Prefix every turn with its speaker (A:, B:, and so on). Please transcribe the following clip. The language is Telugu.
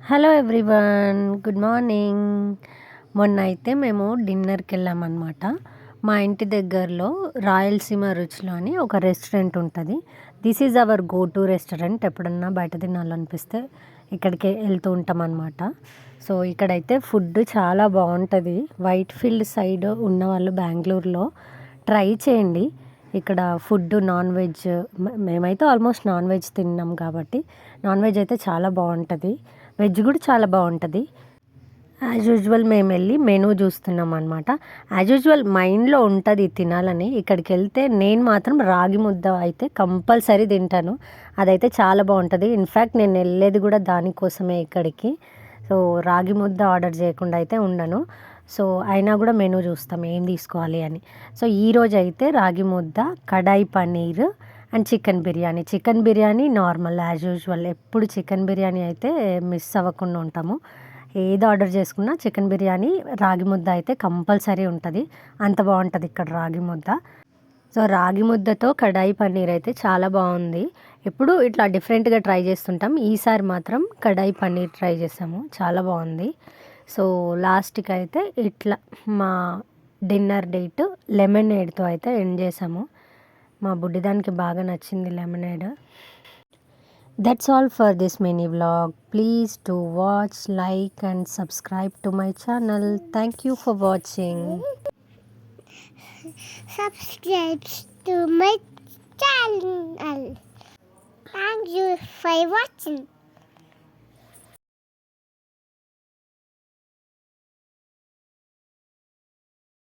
A: Hello everyone, good morning. మొన్న అయితే మేము డిన్నర్కి వెళ్ళామన్నమాట. మా ఇంటి దగ్గరలో రాయలసీమ రుచులు అని ఒక రెస్టారెంట్ ఉంటుంది. This is our go to restaurant. ఎప్పుడన్నా బయట తినాలనిపిస్తే ఇక్కడికి వెళ్తూ ఉంటాం అన్నమాట. సో ఇక్కడైతే ఫుడ్ చాలా బాగుంటుంది. వైట్ ఫీల్డ్ సైడ్ ఉన్న వాళ్ళు బెంగళూరులో ట్రై చేయండి. ఇక్కడ ఫుడ్ నాన్ వెజ్, మేమైతే ఆల్మోస్ట్ నాన్ వెజ్ తిన్నాం కాబట్టి నాన్ వెజ్ అయితే చాలా బాగుంటుంది. వెజ్ కూడా చాలా బాగుంటుంది. యాజ్ యూజువల్ మేము వెళ్ళి మెనూ చూస్తున్నాం అనమాట. యాజ్ యూజువల్ మైండ్లో ఉంటుంది తినాలని. ఇక్కడికి వెళ్తే నేను మాత్రం రాగి ముద్ద అయితే కంపల్సరీ తింటాను. అదైతే చాలా బాగుంటుంది. ఇన్ఫ్యాక్ట్ నేను వెళ్ళేది కూడా దానికోసమే ఇక్కడికి. సో రాగి ముద్ద ఆర్డర్ చేయకుండా అయితే ఉండను. సో అయినా కూడా మెనూ చూస్తాం ఏం తీసుకోవాలి అని. సో ఈరోజు అయితే ragi mudda, kadai paneer and chicken biryani normal as usual. ఎప్పుడు చికెన్ బిర్యానీ అయితే మిస్ అవ్వకుండా ఉంటాము. ఏది ఆర్డర్ చేసుకున్నా చికెన్ బిర్యానీ, రాగి ముద్ద అయితే కంపల్సరీ ఉంటుంది. అంత బాగుంటుంది ఇక్కడ రాగి ముద్ద. సో రాగి ముద్దతో కడాయి పన్నీర్ అయితే చాలా బాగుంది. ఎప్పుడు ఇట్లా డిఫరెంట్గా ట్రై చేస్తుంటాం. ఈసారి మాత్రం కడాయి పన్నీర్ ట్రై చేసాము, చాలా బాగుంది. సో లాస్ట్కి అయితే ఇట్లా మా డిన్నర్ డేట్ లెమనేడ్తో అయితే ఎండ్ చేసాము. మా బుడ్డిదానికి బాగా నచ్చింది lemonade. That's all for this mini vlog. Please do watch, like and subscribe to my channel. Thank you for watching.
B: Subscribe to my channel. Thank you for watching.